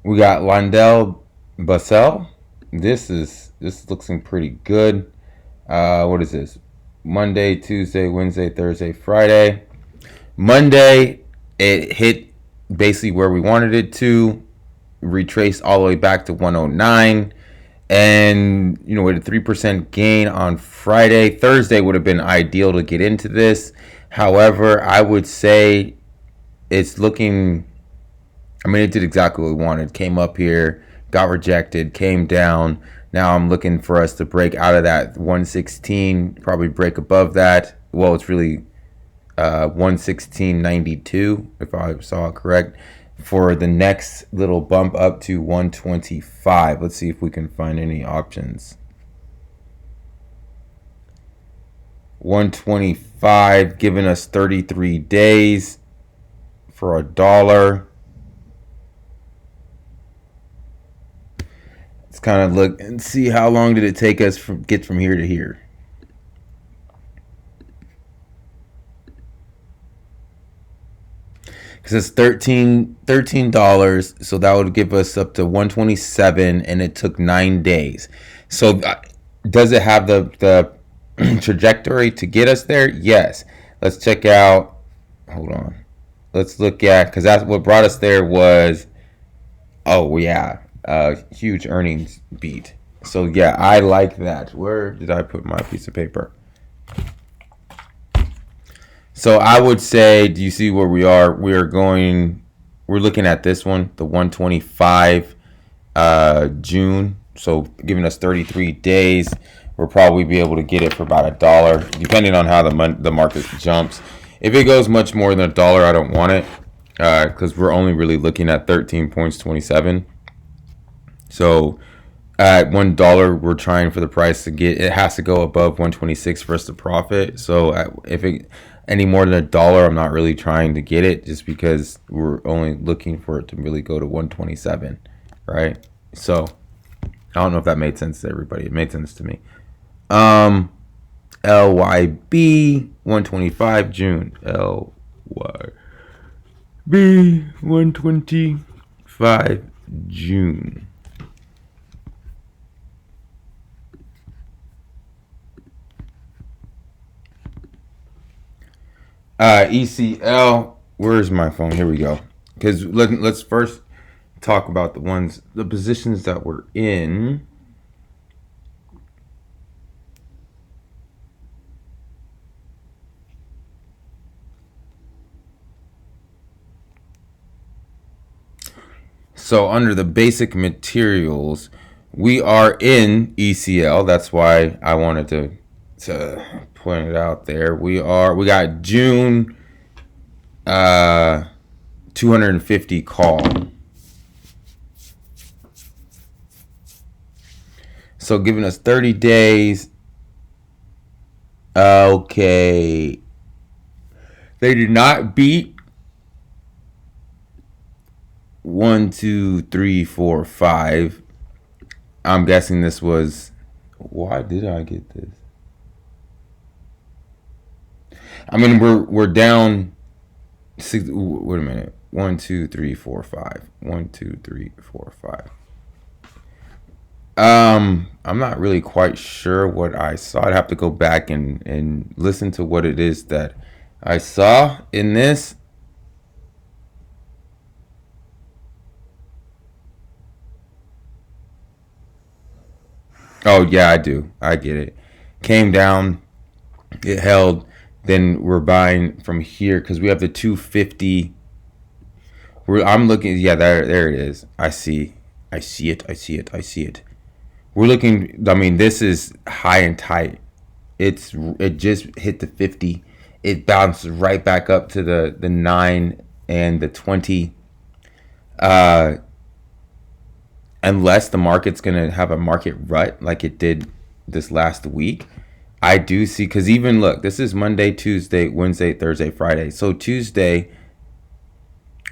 We got LyondellBasell. This looking pretty good. What is this? Monday, Tuesday, Wednesday, Thursday, Friday. Monday, it hit basically where we wanted it to, retraced all the way back to 109. And, with a 3% gain on Friday. Thursday would have been ideal to get into this. However, I would say it's looking, it did exactly what we wanted. Came up here, got rejected, came down. Now I'm looking for us to break out of that 116, probably break above that. Well, it's really 116.92, if I saw it correct, for the next little bump up to 125. Let's see if we can find any options. 125 giving us 33 days for $1. Let's kind of look and see how long did it take us to get from here to here. Because it's $13, so that would give us up to 127, and it took 9 days. So does it have the trajectory to get us there? Yes. Let's check out. Hold on. Let's look at, because that's what brought us there was, oh yeah, huge earnings beat. So yeah, I like that. Where did I put my piece of paper? So I would say, do you see where we are? We're looking at this one, the 125 June. So giving us 33 days, we'll probably be able to get it for about $1, depending on how the market jumps. If it goes much more than $1, I don't want it, because we're only really looking at 13.27. So at $1, we're trying for the price to get. It has to go above 126 for us to profit. So if it any more than $1, I'm not really trying to get it, just because we're only looking for it to really go to 127, right? So I don't know if that made sense to everybody. It made sense to me. LYB 125 June. LYB 125 June. ECL. Where's my phone? Here we go. Because let's first talk about the positions that we're in. So under the basic materials, we are in ECL. That's why I wanted to point it out there. We got June 250 call. So giving us 30 days. Okay. They did not beat 1, 2, 3, 4, 5. I'm guessing this was. Why did I get this? We're down. Wait a minute. 1, 2, 3, 4, 5. 1, 2, 3, 4, 5. I'm not really quite sure what I saw. I'd have to go back and listen to what it is that I saw in this. Oh yeah, I do. I get it. Came down, it held. Then we're buying from here because we have the 250. I'm looking. Yeah, there it is. I see it. We're looking. This is high and tight. It just hit the 50. It bounced right back up to the 9 and the 20. Unless the market's gonna have a market rut like it did this last week. I do see, because even look, this is Monday, Tuesday, Wednesday, Thursday, Friday. So Tuesday,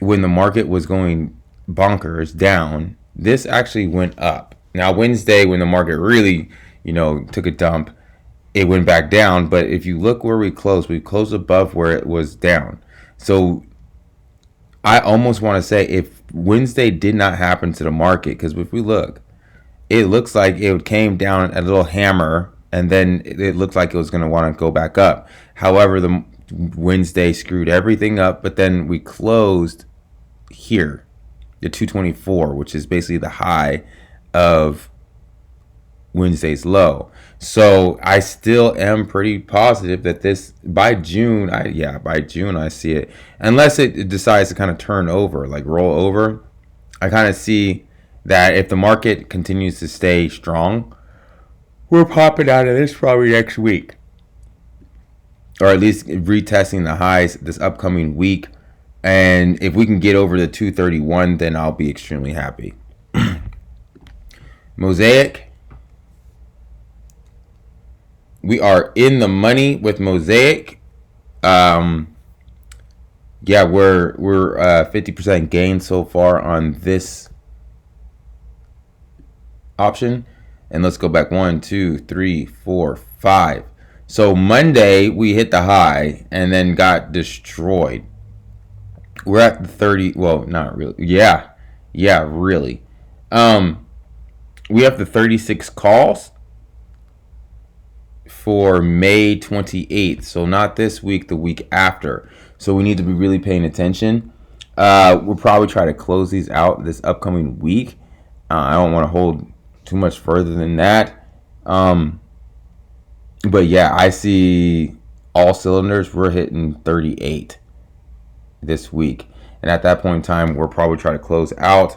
when the market was going bonkers down, this actually went up. Now Wednesday, when the market really, took a dump, it went back down. But if you look where we closed above where it was down. So I almost want to say, if Wednesday did not happen to the market, because if we look, it looks like it came down a little hammer, and then it looked like it was going to want to go back up. However, the Wednesday screwed everything up, but then we closed here, the 224, which is basically the high of Wednesday's low. So I still am pretty positive that this by June, by June I see it, unless it decides to kind of turn over, like roll over. I kind of see that if the market continues to stay strong, we're popping out of this probably next week, or at least retesting the highs this upcoming week. And if we can get over the 231, then I'll be extremely happy. Mosaic. We are in the money with Mosaic. Yeah, we're 50% gain so far on this option. And let's go back 1, 2, 3, 4, 5. So Monday we hit the high and then got destroyed. We're at the 30. Well, not really. Yeah, really. We have the 36 calls for May 28th. So not this week, the week after. So we need to be really paying attention. We'll probably try to close these out this upcoming week. I don't want to hold too much further than that. But yeah, I see all cylinders. We're hitting 38 this week. And at that point in time, we'll probably try to close out.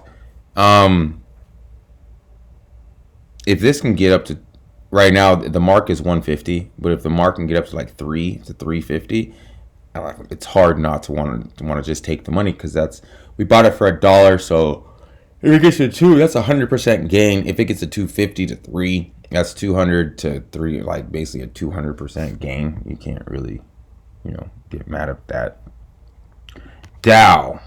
If this can get up to, right now the mark is 150, but if the mark can get up to like 350, it's hard not to want to just take the money, because we bought it for $1. So if it gets to 2, that's 100% gain. If it gets to 250 to 3, that's 200 to 3, like basically a 200% gain. You can't really, get mad at that. Dow.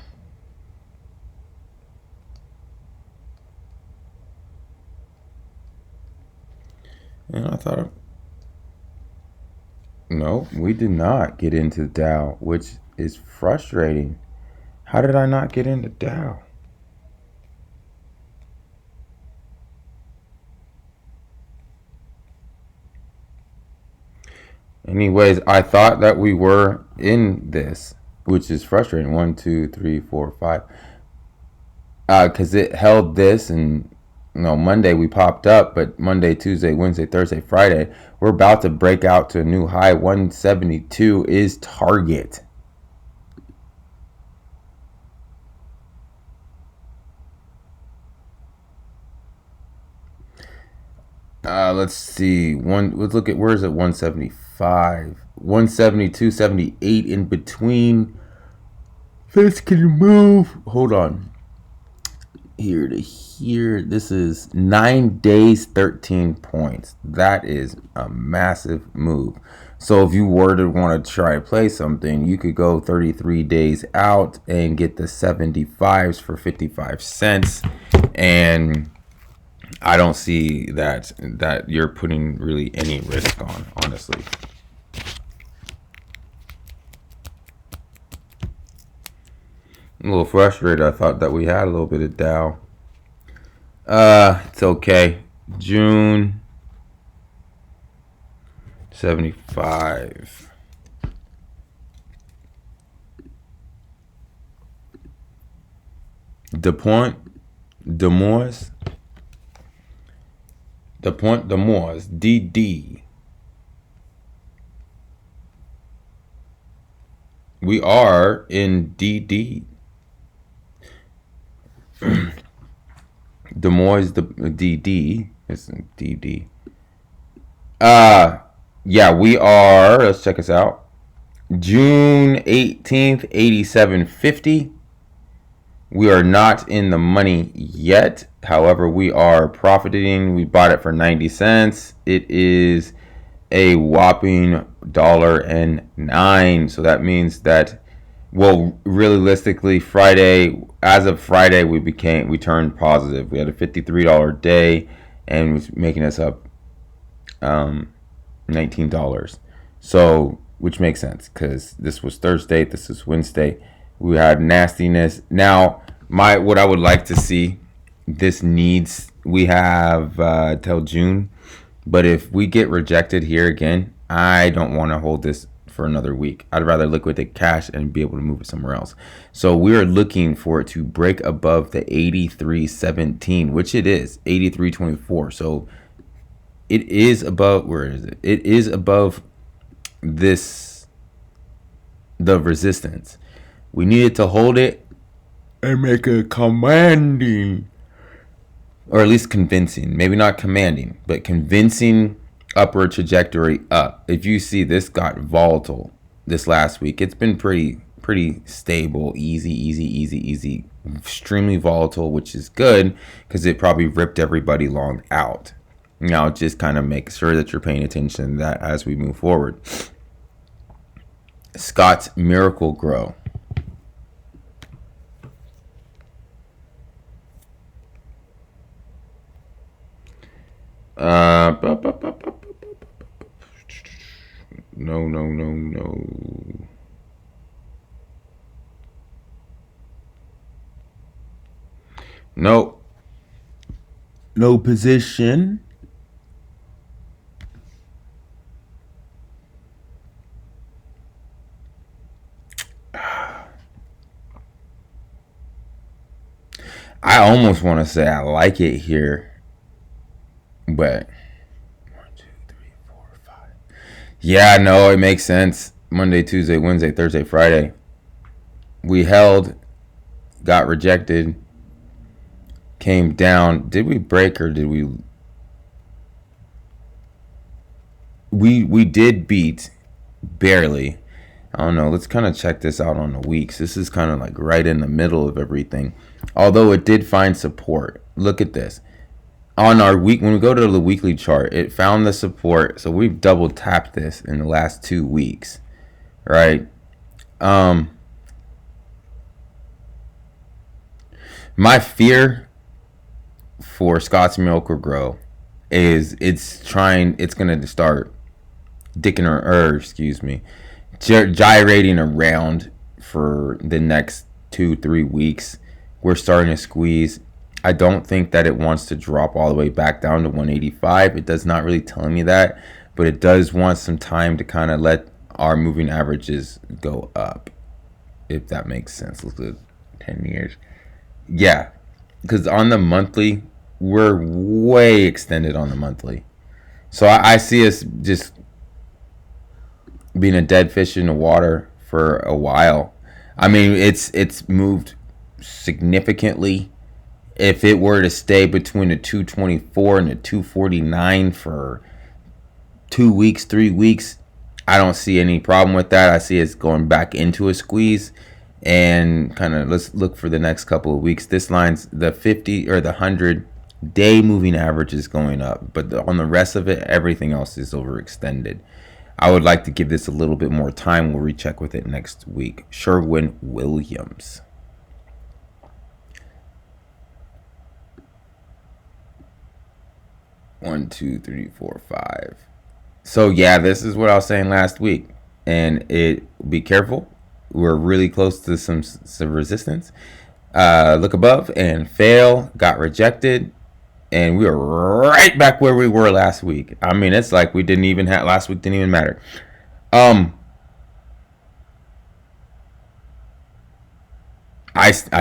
And I thought, no, we did not get into Dow, which is frustrating. How did I not get into Dow? Anyways, I thought that we were in this, which is frustrating. 1, 2, 3, 4, 5. Because it held this, and Monday we popped up, but Monday, Tuesday, Wednesday, Thursday, Friday, we're about to break out to a new high. 172 is target. Let's see. Let's look at, where is it? 175, 172, 78 in between. This can move. Hold on. Here to here. This is 9 days, 13 points. That is a massive move. So if you were to want to try to play something, you could go 33 days out and get the 75s for 55 cents. And I don't see that you're putting really any risk on, honestly. I'm a little frustrated. I thought that we had a little bit of Dow. It's okay. June 75. The Point de MOS, DD. We are in DD. Des Moines, the DD. It's DD. Yeah, we are. Let's check us out. June 18th, 87.50. We are not in the money yet. However, we are profiting. We bought it for 90 cents. It is a whopping $1.09. So that means that, well, realistically, as of Friday, we turned positive. We had a $53 day, and it was making us up $19. So, which makes sense, because this was Thursday, this is Wednesday. We had nastiness. Now, What I would like to see, this needs, we have till June, but if we get rejected here again, I don't want to hold this for another week. I'd rather liquidate cash and be able to move it somewhere else. So we are looking for it to break above the 83.17, which it is 83.24. So it is above, where is it? It is above this, the resistance. We needed to hold it and make a commanding, or at least convincing, maybe not commanding, but convincing upward trajectory up. If you see, this got volatile this last week. It's been pretty stable, easy, extremely volatile, which is good because it probably ripped everybody long out. Now just kind of make sure that you're paying attention to that as we move forward. Scott's Miracle Grow. No. Nope. No position. I almost want to say I like it here, but 1, 2, 3, 4, 5. Yeah, no, it makes sense. Monday, Tuesday, Wednesday, Thursday, Friday. We held, got rejected, came down. Did we break or did we? We did beat, barely. I don't know. Let's kind of check this out on the weeks. This is kind of like right in the middle of everything. Although it did find support. Look at this. On our week, when we go to the weekly chart, it found the support. So we've double tapped this in the last 2 weeks, right? My fear for Scott's Miracle Grow is it's going to start gyrating around for the next 2-3 weeks. We're starting to squeeze. I don't think that it wants to drop all the way back down to 185. It does not really tell me that, but it does want some time to kind of let our moving averages go up, if that makes sense. Look at 10 years. Yeah, because on the monthly, we're way extended on the monthly. So I see us just being a dead fish in the water for a while. I mean, it's moved significantly. If it were to stay between the 224 and the 249 for 2 weeks, 3 weeks, I don't see any problem with that. I see it's going back into a squeeze, and kind of let's look for the next couple of weeks. This line's the 50 or the 100-day moving average is going up, but on the rest of it, everything else is overextended. I would like to give this a little bit more time. We'll recheck with it next week. Sherwin-Williams. One, two, three, four, 5. So yeah, this is what I was saying last week, and be careful. We're really close to some resistance. Look above and fail. Got rejected, and we were right back where we were last week. I mean, it's like we didn't even have last week. Didn't even matter. I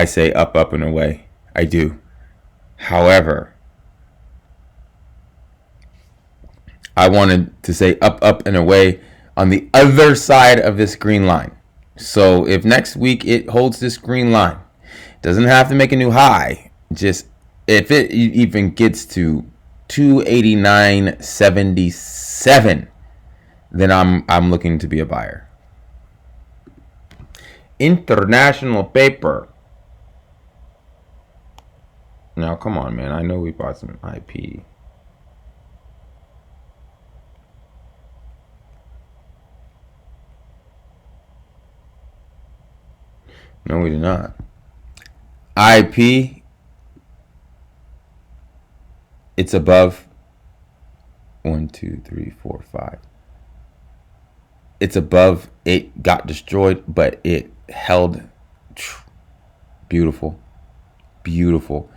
say up and away. I do. However, I wanted to say up and away on the other side of this green line. So if next week it holds this green line, doesn't have to make a new high. Just if it even gets to 289.77, then I'm looking to be a buyer. International paper. Now come on, man. I know we bought some IP. No, we did not. IP, it's above 1, 2, 3, 4, 5. It's above. It got destroyed, but it held. Beautiful. Beautiful.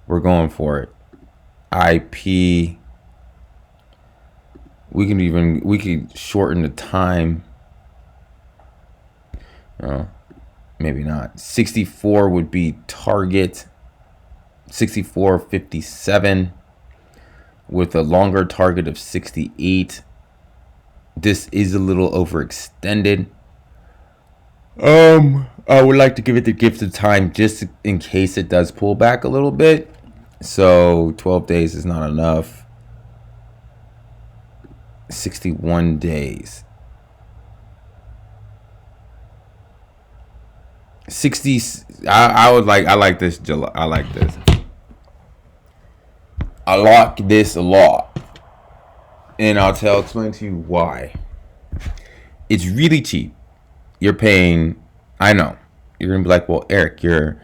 We're going for it. IP. We could shorten the time. Oh, maybe not. 64 would be target. 64.57 with a longer target of 68. This is a little overextended. I would like to give it the gift of time just in case it does pull back a little bit. So 12 days is not enough. 61 days. 60. I like this. I like this. I like this a lot. And I'll explain to you why. It's really cheap. You're paying, I know. You're gonna be like, well, Eric, you're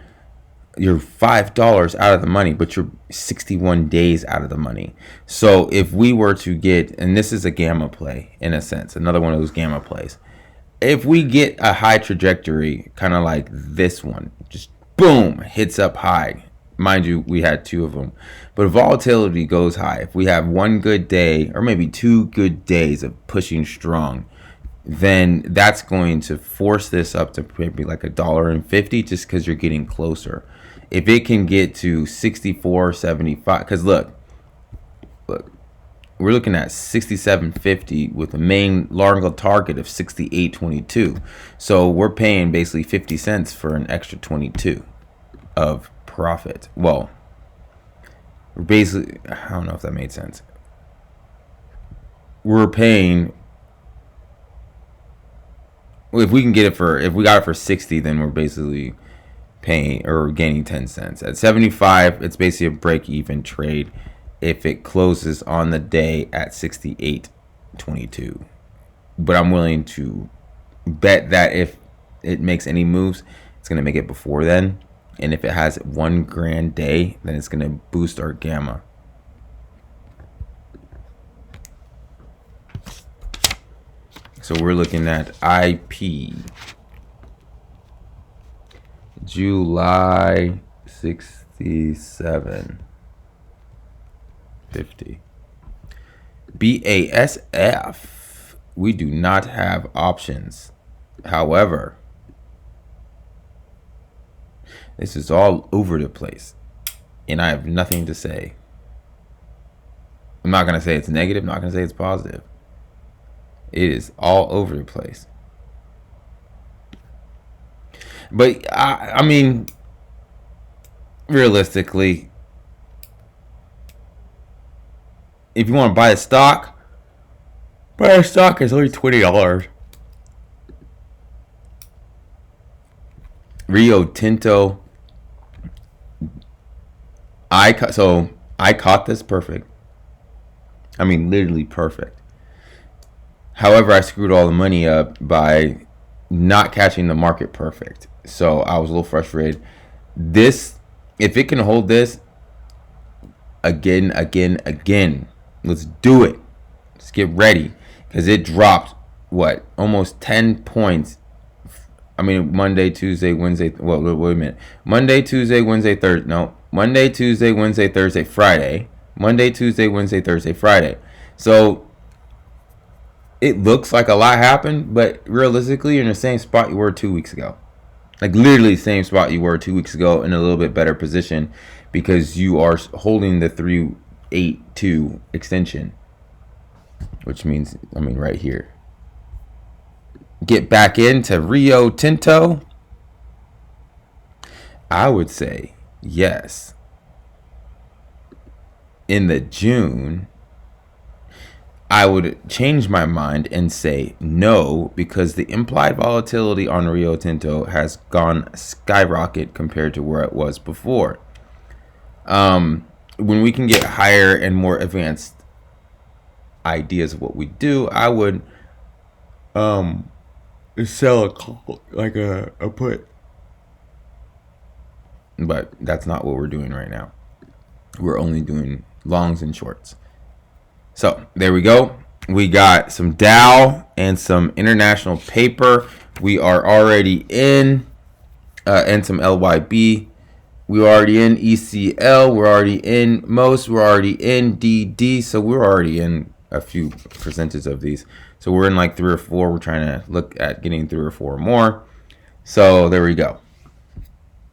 $5 out of the money, but you're 61 days out of the money. So if we were to get, and this is a gamma play in a sense, another one of those gamma plays. If we get a high trajectory, kind of like this one, just boom, hits up high. Mind you, we had 2 of them. But volatility goes high. If we have one good day, or maybe 2 good days of pushing strong, then that's going to force this up to maybe like $1.50 just because you're getting closer. If it can get to 64.75, because look, we're looking at 67.50 with a main longer target of 68.22. So we're paying basically 50 cents for an extra 22 of profit. Well, basically, I don't know if that made sense. We're paying, if we got it for 60, then we're basically paying or gaining 10 cents. At 75, it's basically a break-even trade if it closes on the day at 68.22. But I'm willing to bet that if it makes any moves, it's going to make it before then. And if it has one grand day, then it's going to boost our gamma. So we're looking at IP. July 67.50. BASF. We do not have options. However, this is all over the place, and I have nothing to say. I'm not going to say it's negative. I'm not going to say it's positive. It is all over the place. But, I mean, realistically, if you want to buy a stock is only $20. Rio Tinto. I caught this perfect. I mean, literally perfect. However, I screwed all the money up by not catching the market perfect. So I was a little frustrated. This, if it can hold this again, let's do it. Let's get ready. Because it dropped, what, almost 10 points. I mean, Monday, Tuesday, Wednesday. Well, wait a minute. Monday, Tuesday, Wednesday, Thursday. No. Monday, Tuesday, Wednesday, Thursday, Friday. Monday, Tuesday, Wednesday, Thursday, Friday. So it looks like a lot happened, but realistically, you're in the same spot you were 2 weeks ago. Like literally the same spot you were 2 weeks ago, in a little bit better position because you are holding the 382 extension, which means, I mean, right here. Get back into Rio Tinto. I would say yes. In the June, I would change my mind and say no, because the implied volatility on Rio Tinto has gone skyrocket compared to where it was before. When we can get higher and more advanced ideas of what we do, I would sell a call, like a put. But that's not what we're doing right now. We're only doing longs and shorts. So there we go. We got some Dow and some international paper. We are already in, and some LYB. We're already in ECL. We're already in MOS. We're already in DD. So we're already in a few percentages of these. So we're in like 3 or 4. We're trying to look at getting 3 or 4 more. So there we go.